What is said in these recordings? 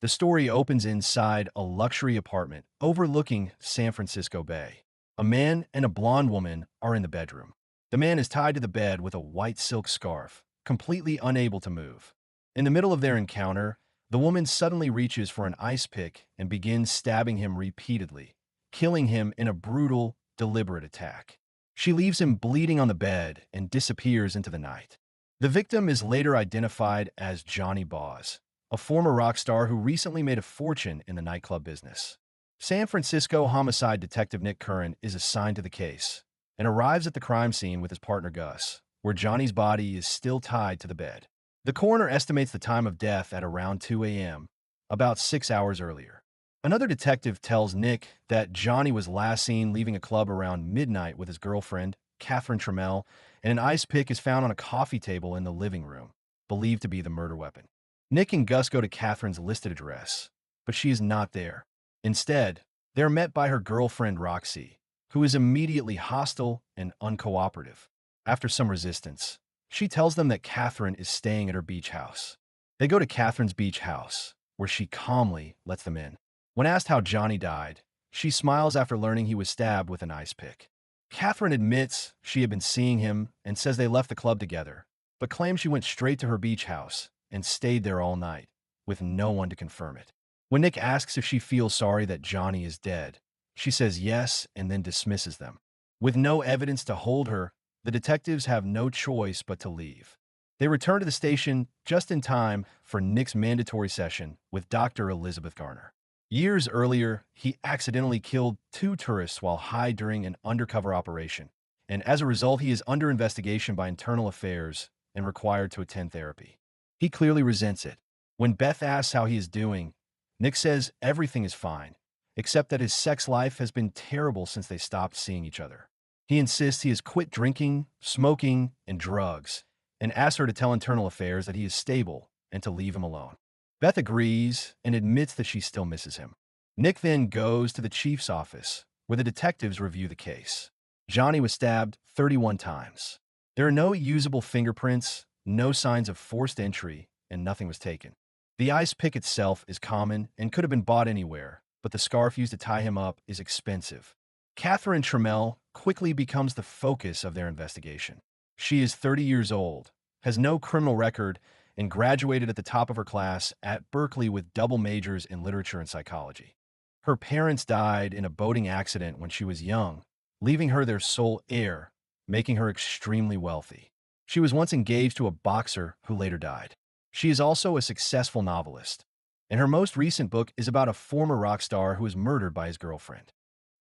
The story opens inside a luxury apartment overlooking San Francisco Bay. A man and a blonde woman are in the bedroom. The man is tied to the bed with a white silk scarf, completely unable to move. In the middle of their encounter, the woman suddenly reaches for an ice pick and begins stabbing him repeatedly, killing him in a brutal, deliberate attack. She leaves him bleeding on the bed and disappears into the night. The victim is later identified as Johnny Boz, a former rock star who recently made a fortune in the nightclub business. San Francisco homicide detective Nick Curran is assigned to the case and arrives at the crime scene with his partner Gus, where Johnny's body is still tied to the bed. The coroner estimates the time of death at around 2 a.m., about 6 hours earlier. Another detective tells Nick that Johnny was last seen leaving a club around midnight with his girlfriend, Catherine Trammell, and an ice pick is found on a coffee table in the living room, believed to be the murder weapon. Nick and Gus go to Catherine's listed address, but she is not there. Instead, they're met by her girlfriend Roxy, who is immediately hostile and uncooperative. After some resistance, she tells them that Catherine is staying at her beach house. They go to Catherine's beach house, where she calmly lets them in. When asked how Johnny died, she smiles after learning he was stabbed with an ice pick. Catherine admits she had been seeing him and says they left the club together, but claims she went straight to her beach house and stayed there all night, with no one to confirm it. When Nick asks if she feels sorry that Johnny is dead, she says yes and then dismisses them. With no evidence to hold her, the detectives have no choice but to leave. They return to the station just in time for Nick's mandatory session with Dr. Elizabeth Garner. Years earlier, he accidentally killed 2 tourists while high during an undercover operation, and as a result, he is under investigation by Internal Affairs and required to attend therapy. He clearly resents it. When Beth asks how he is doing, Nick says everything is fine, except that his sex life has been terrible since they stopped seeing each other. He insists he has quit drinking, smoking, and drugs, and asks her to tell Internal Affairs that he is stable and to leave him alone. Beth agrees and admits that she still misses him. Nick then goes to the chief's office, where the detectives review the case. Johnny was stabbed 31 times. There are no usable fingerprints, no signs of forced entry, and nothing was taken. The ice pick itself is common and could have been bought anywhere, but the scarf used to tie him up is expensive. Catherine Trammell quickly becomes the focus of their investigation. She is 30 years old, has no criminal record, and graduated at the top of her class at Berkeley with double majors in literature and psychology. Her parents died in a boating accident when she was young, leaving her their sole heir, making her extremely wealthy. She was once engaged to a boxer who later died. She is also a successful novelist, and her most recent book is about a former rock star who was murdered by his girlfriend.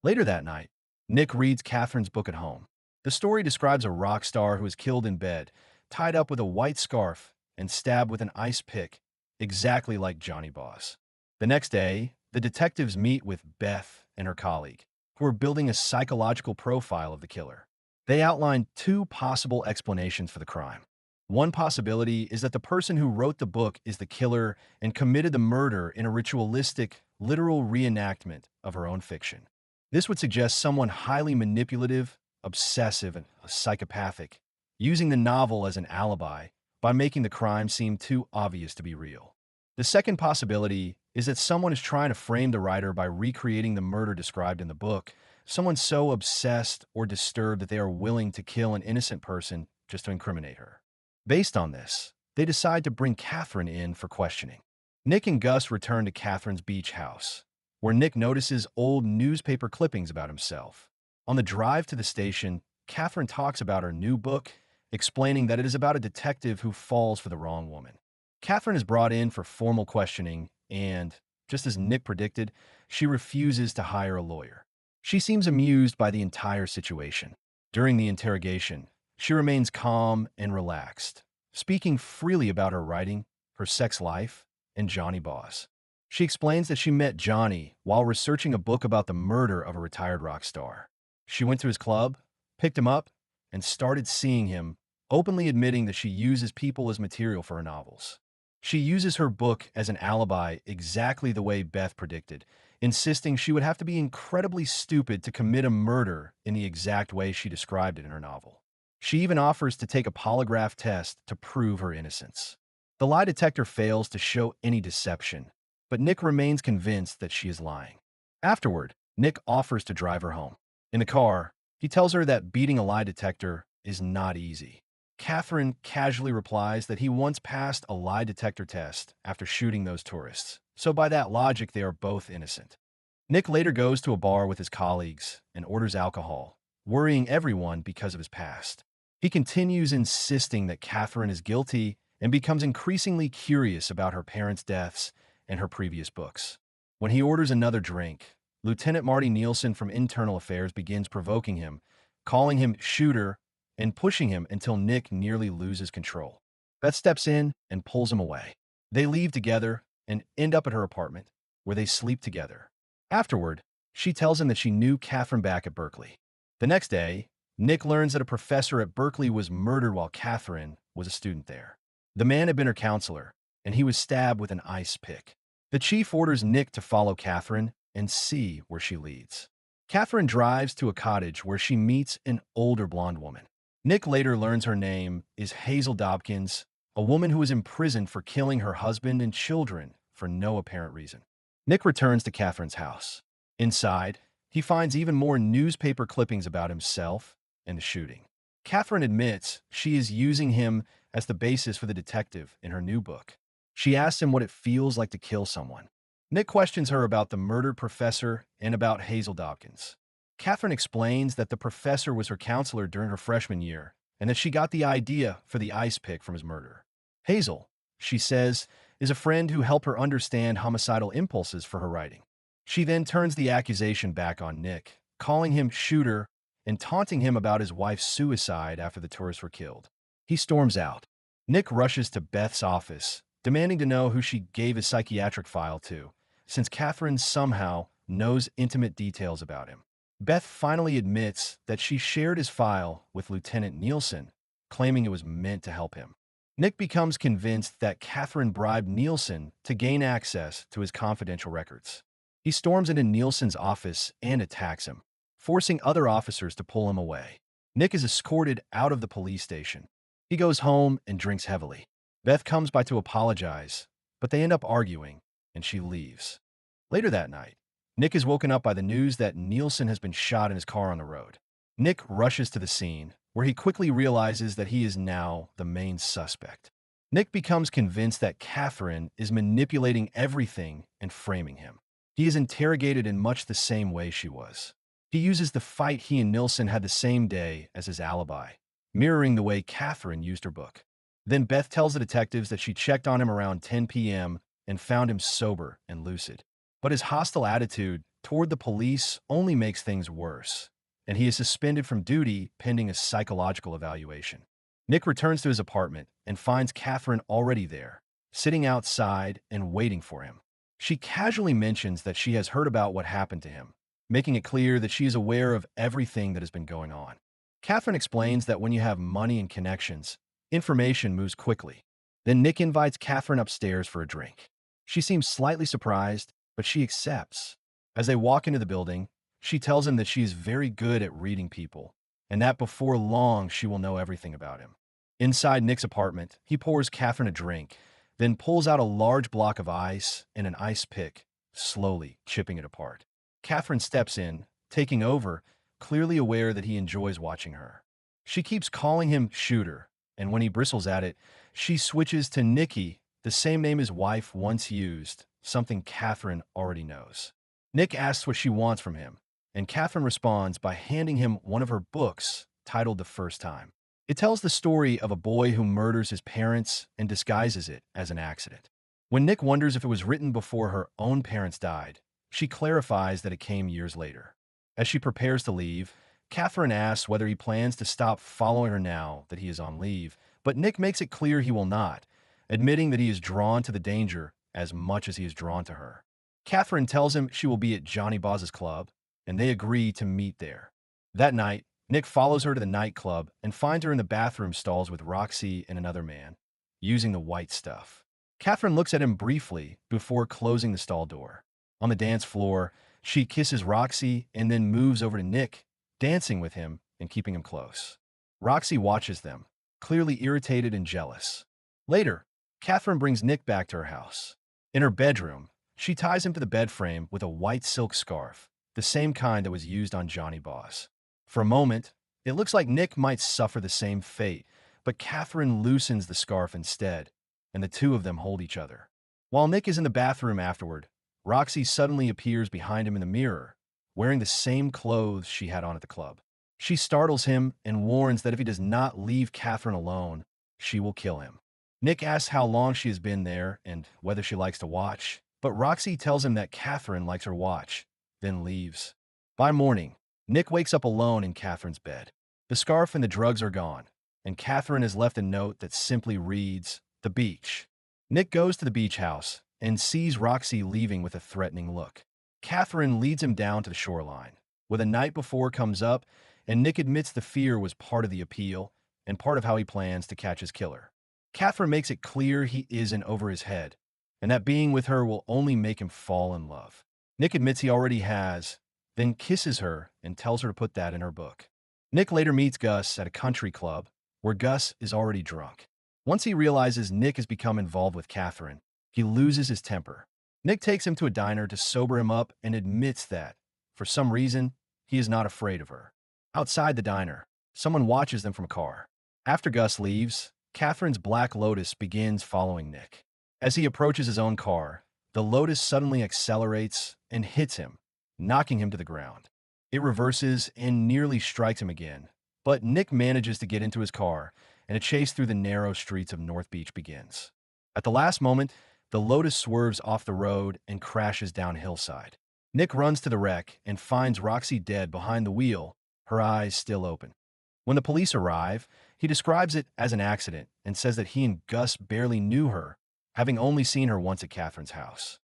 Later that night, Nick reads Catherine's book at home. The story describes a rock star who is killed in bed, tied up with a white scarf, and stabbed with an ice pick, exactly like Johnny Boz. The next day, the detectives meet with Beth and her colleague, who are building a psychological profile of the killer. They outline 2 possible explanations for the crime. One possibility is that the person who wrote the book is the killer and committed the murder in a ritualistic, literal reenactment of her own fiction. This would suggest someone highly manipulative, obsessive, and psychopathic, using the novel as an alibi by making the crime seem too obvious to be real. The second possibility is that someone is trying to frame the writer by recreating the murder described in the book, someone so obsessed or disturbed that they are willing to kill an innocent person just to incriminate her. Based on this, they decide to bring Catherine in for questioning. Nick and Gus return to Catherine's beach house, where Nick notices old newspaper clippings about himself. On the drive to the station, Catherine talks about her new book, explaining that it is about a detective who falls for the wrong woman. Catherine is brought in for formal questioning, and, just as Nick predicted, she refuses to hire a lawyer. She seems amused by the entire situation. During the interrogation, she remains calm and relaxed, speaking freely about her writing, her sex life, and Johnny Boz. She explains that she met Johnny while researching a book about the murder of a retired rock star. She went to his club, picked him up, and started seeing him, openly admitting that she uses people as material for her novels. She uses her book as an alibi exactly the way Beth predicted, insisting she would have to be incredibly stupid to commit a murder in the exact way she described it in her novel. She even offers to take a polygraph test to prove her innocence. The lie detector fails to show any deception, but Nick remains convinced that she is lying. Afterward, Nick offers to drive her home. In the car, he tells her that beating a lie detector is not easy. Catherine casually replies that he once passed a lie detector test after shooting those tourists, so by that logic, they are both innocent. Nick later goes to a bar with his colleagues and orders alcohol, worrying everyone because of his past. He continues insisting that Catherine is guilty and becomes increasingly curious about her parents' deaths and her previous books. When he orders another drink, Lieutenant Marty Nielsen from Internal Affairs begins provoking him, calling him shooter and pushing him until Nick nearly loses control. Beth steps in and pulls him away. They leave together and end up at her apartment, where they sleep together. Afterward, she tells him that she knew Catherine back at Berkeley. The next day, Nick learns that a professor at Berkeley was murdered while Catherine was a student there. The man had been her counselor, and he was stabbed with an ice pick. The chief orders Nick to follow Catherine and see where she leads. Catherine drives to a cottage where she meets an older blonde woman. Nick later learns her name is Hazel Dobkins, a woman who was imprisoned for killing her husband and children for no apparent reason. Nick returns to Catherine's house. Inside, he finds even more newspaper clippings about himself and the shooting. Catherine admits she is using him as the basis for the detective in her new book. She asks him what it feels like to kill someone. Nick questions her about the murdered professor and about Hazel Dobkins. Catherine explains that the professor was her counselor during her freshman year and that she got the idea for the ice pick from his murder. Hazel, she says, is a friend who helped her understand homicidal impulses for her writing. She then turns the accusation back on Nick, calling him shooter and taunting him about his wife's suicide after the tourists were killed. He storms out. Nick rushes to Beth's office, demanding to know who she gave his psychiatric file to, since Catherine somehow knows intimate details about him. Beth finally admits that she shared his file with Lieutenant Nielsen, claiming it was meant to help him. Nick becomes convinced that Catherine bribed Nielsen to gain access to his confidential records. He storms into Nielsen's office and attacks him, forcing other officers to pull him away. Nick is escorted out of the police station. He goes home and drinks heavily. Beth comes by to apologize, but they end up arguing, and she leaves. Later that night, Nick is woken up by the news that Nielsen has been shot in his car on the road. Nick rushes to the scene, where he quickly realizes that he is now the main suspect. Nick becomes convinced that Catherine is manipulating everything and framing him. He is interrogated in much the same way she was. He uses the fight he and Nielsen had the same day as his alibi, mirroring the way Catherine used her book. Then Beth tells the detectives that she checked on him around 10 p.m. and found him sober and lucid. But his hostile attitude toward the police only makes things worse, and he is suspended from duty pending a psychological evaluation. Nick returns to his apartment and finds Catherine already there, sitting outside and waiting for him. She casually mentions that she has heard about what happened to him, making it clear that she is aware of everything that has been going on. Catherine explains that when you have money and connections, information moves quickly. Then Nick invites Catherine upstairs for a drink. She seems slightly surprised, but she accepts. As they walk into the building, she tells him that she is very good at reading people, and that before long she will know everything about him. Inside Nick's apartment, he pours Catherine a drink, then pulls out a large block of ice and an ice pick, slowly chipping it apart. Catherine steps in, taking over, clearly aware that he enjoys watching her. She keeps calling him shooter, and when he bristles at it, she switches to Nikki, the same name his wife once used, something Catherine already knows. Nick asks what she wants from him, and Catherine responds by handing him one of her books titled The First Time. It tells the story of a boy who murders his parents and disguises it as an accident. When Nick wonders if it was written before her own parents died, she clarifies that it came years later. As she prepares to leave, Catherine asks whether he plans to stop following her now that he is on leave, but Nick makes it clear he will not, admitting that he is drawn to the danger as much as he is drawn to her. Catherine tells him she will be at Johnny Boz's club, and they agree to meet there. That night, Nick follows her to the nightclub and finds her in the bathroom stalls with Roxy and another man, using the white stuff. Catherine looks at him briefly before closing the stall door. On the dance floor, she kisses Roxy and then moves over to Nick, dancing with him and keeping him close. Roxy watches them, clearly irritated and jealous. Later, Catherine brings Nick back to her house. In her bedroom, She ties him to the bed frame with a white silk scarf, the same kind that was used on Johnny Boss. For a moment, it looks like Nick might suffer the same fate, but Catherine loosens the scarf instead, and the two of them hold each other. While Nick is in the bathroom afterward, Roxy suddenly appears behind him in the mirror, wearing the same clothes she had on at the club. She startles him and warns that if he does not leave Catherine alone, she will kill him. Nick asks how long she has been there and whether she likes to watch, but Roxy tells him that Catherine likes her watch, then leaves. By morning, Nick wakes up alone in Catherine's bed. The scarf and the drugs are gone, and Catherine has left a note that simply reads, "The beach." Nick goes to the beach house and sees Roxy leaving with a threatening look. Catherine leads him down to the shoreline, where the night before comes up, and Nick admits the fear was part of the appeal and part of how he plans to catch his killer. Catherine makes it clear he isn't over his head, and that being with her will only make him fall in love. Nick admits he already has, then kisses her and tells her to put that in her book. Nick later meets Gus at a country club, where Gus is already drunk. Once he realizes Nick has become involved with Catherine, he loses his temper. Nick takes him to a diner to sober him up and admits that, for some reason, he is not afraid of her. Outside the diner, someone watches them from a car. After Gus leaves, Catherine's Black Lotus begins following Nick. As he approaches his own car, the Lotus suddenly accelerates and hits him, knocking him to the ground. It reverses and nearly strikes him again, but Nick manages to get into his car, and a chase through the narrow streets of North Beach begins. At the last moment, the Lotus swerves off the road and crashes down a hillside. Nick runs to the wreck and finds Roxy dead behind the wheel, her eyes still open. When the police arrive, he describes it as an accident and says that he and Gus barely knew her, having only seen her once at Catherine's house.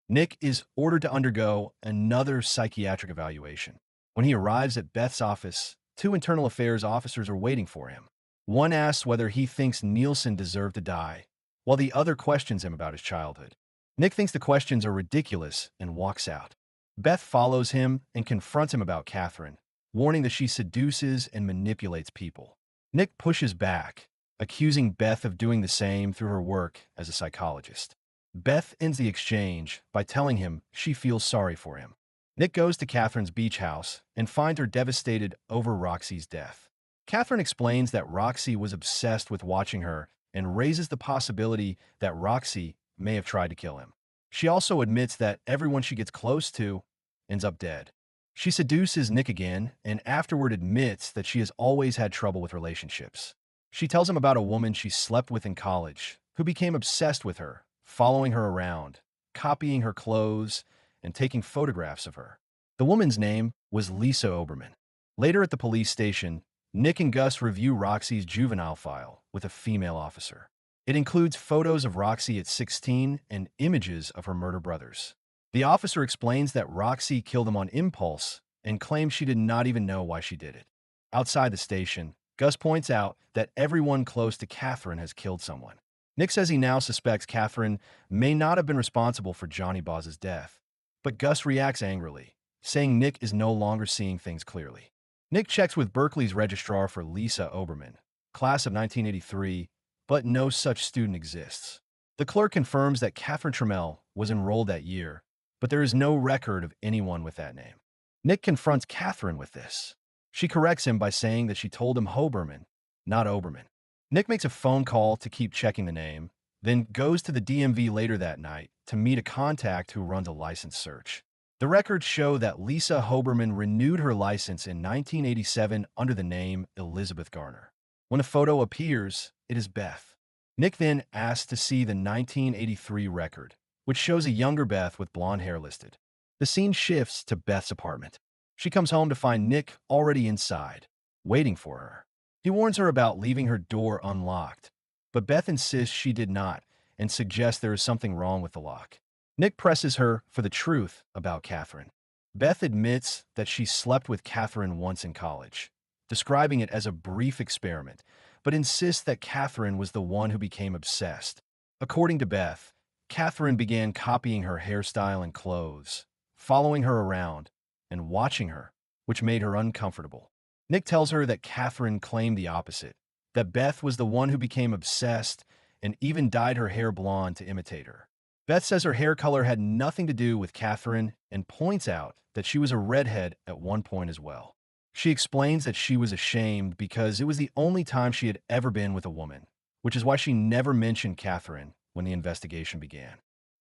Nick is ordered to undergo another psychiatric evaluation. When he arrives at Beth's office, two internal affairs officers are waiting for him. One asks whether he thinks Nielsen deserved to die, while the other questions him about his childhood. Nick thinks the questions are ridiculous and walks out. Beth follows him and confronts him about Catherine, warning that she seduces and manipulates people. Nick pushes back, accusing Beth of doing the same through her work as a psychologist. Beth ends the exchange by telling him she feels sorry for him. Nick goes to Catherine's beach house and finds her devastated over Roxy's death. Catherine explains that Roxy was obsessed with watching her and raises the possibility that Roxy may have tried to kill him. She also admits that everyone she gets close to ends up dead. She seduces Nick again and afterward admits that she has always had trouble with relationships. She tells him about a woman she slept with in college who became obsessed with her, following her around, copying her clothes, and taking photographs of her. The woman's name was Lisa Oberman. Later at the police station, Nick and Gus review Roxy's juvenile file with a female officer. It includes photos of Roxy at 16 and images of her murder brothers. The officer explains that Roxy killed them on impulse and claims she did not even know why she did it. Outside the station, Gus points out that everyone close to Catherine has killed someone. Nick says he now suspects Catherine may not have been responsible for Johnny Boz's death, but Gus reacts angrily, saying Nick is no longer seeing things clearly. Nick checks with Berkeley's registrar for Lisa Oberman, class of 1983, but no such student exists. The clerk confirms that Catherine Trammell was enrolled that year, but there is no record of anyone with that name. Nick confronts Catherine with this. She corrects him by saying that she told him Hoberman, not Oberman. Nick makes a phone call to keep checking the name, then goes to the DMV later that night to meet a contact who runs a license search. The records show that Lisa Hoberman renewed her license in 1987 under the name Elizabeth Garner. When a photo appears, it is Beth. Nick then asks to see the 1983 record, which shows a younger Beth with blonde hair listed. The scene shifts to Beth's apartment. She comes home to find Nick already inside, waiting for her. He warns her about leaving her door unlocked, but Beth insists she did not and suggests there is something wrong with the lock. Nick presses her for the truth about Catherine. Beth admits that she slept with Catherine once in college, describing it as a brief experiment, but insists that Catherine was the one who became obsessed. According to Beth, Catherine began copying her hairstyle and clothes, following her around, and watching her, which made her uncomfortable. Nick tells her that Catherine claimed the opposite, that Beth was the one who became obsessed and even dyed her hair blonde to imitate her. Beth says her hair color had nothing to do with Catherine and points out that she was a redhead at one point as well. She explains that she was ashamed because it was the only time she had ever been with a woman, which is why she never mentioned Catherine when the investigation began.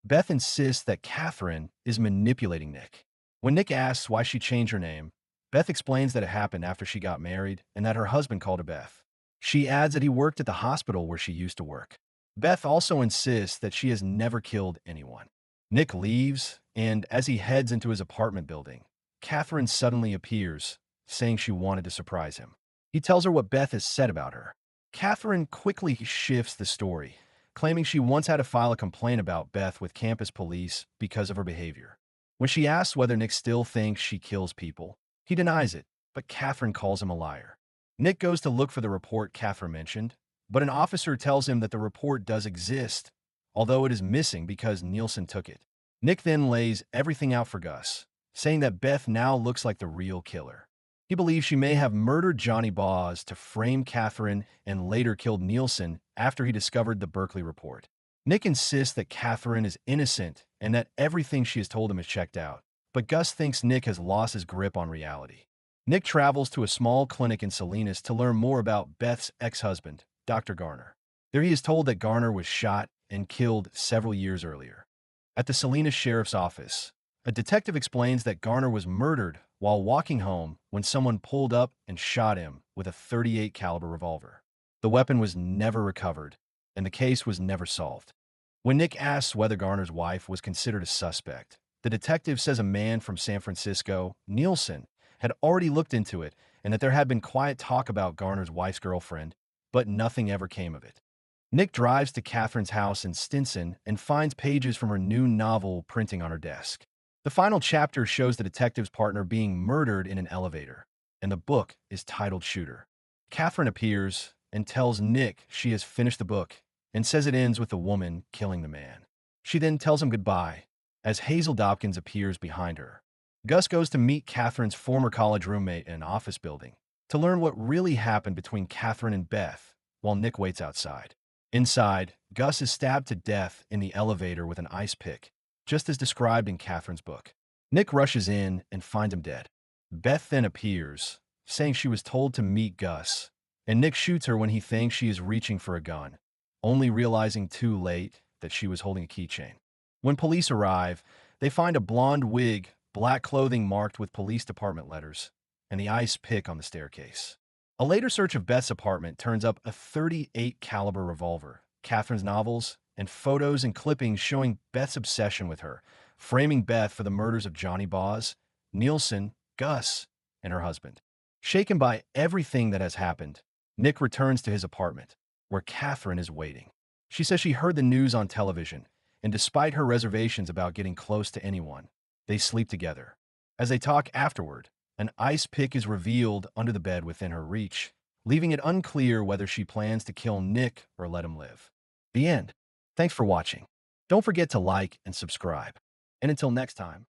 Beth insists that Catherine is manipulating Nick. When Nick asks why she changed her name, Beth explains that it happened after she got married and that her husband called her Beth. She adds that he worked at the hospital where she used to work. Beth also insists that she has never killed anyone. Nick leaves, and as he heads into his apartment building, Catherine suddenly appears, saying she wanted to surprise him. He tells her what Beth has said about her. Catherine quickly shifts the story, claiming she once had to file a complaint about Beth with campus police because of her behavior. When she asks whether Nick still thinks she kills people, he denies it, but Catherine calls him a liar. Nick goes to look for the report Catherine mentioned, but an officer tells him that the report does exist, although it is missing because Nielsen took it. Nick then lays everything out for Gus, saying that Beth now looks like the real killer. He believes she may have murdered Johnny Boz to frame Catherine and later killed Nielsen after he discovered the Berkeley report. Nick insists that Catherine is innocent and that everything she has told him is checked out, but Gus thinks Nick has lost his grip on reality. Nick travels to a small clinic in Salinas to learn more about Beth's ex-husband, Dr. Garner. There he is told that Garner was shot and killed several years earlier. At the Salinas Sheriff's Office, a detective explains that Garner was murdered while walking home when someone pulled up and shot him with a .38 caliber revolver. The weapon was never recovered, and the case was never solved. When Nick asks whether Garner's wife was considered a suspect, the detective says a man from San Francisco, Nielsen, had already looked into it and that there had been quiet talk about Garner's wife's girlfriend, but nothing ever came of it. Nick drives to Catherine's house in Stinson and finds pages from her new novel printing on her desk. The final chapter shows the detective's partner being murdered in an elevator, and the book is titled Shooter. Catherine appears and tells Nick she has finished the book and says it ends with the woman killing the man. She then tells him goodbye as Hazel Dobkins appears behind her. Gus goes to meet Catherine's former college roommate in an office building to learn what really happened between Catherine and Beth while Nick waits outside. Inside, Gus is stabbed to death in the elevator with an ice pick, just as described in Catherine's book. Nick rushes in and finds him dead. Beth then appears, saying she was told to meet Gus, and Nick shoots her when he thinks she is reaching for a gun, only realizing too late that she was holding a keychain. When police arrive, they find a blonde wig, black clothing marked with police department letters, and the ice pick on the staircase. A later search of Beth's apartment turns up a .38 caliber revolver, Catherine's novels, and photos and clippings showing Beth's obsession with her, framing Beth for the murders of Johnny Boz, Nielsen, Gus, and her husband. Shaken by everything that has happened, Nick returns to his apartment, where Catherine is waiting. She says she heard the news on television, and despite her reservations about getting close to anyone, they sleep together. As they talk afterward, an ice pick is revealed under the bed within her reach, leaving it unclear whether she plans to kill Nick or let him live. The end. Thanks for watching. Don't forget to like and subscribe. And until next time.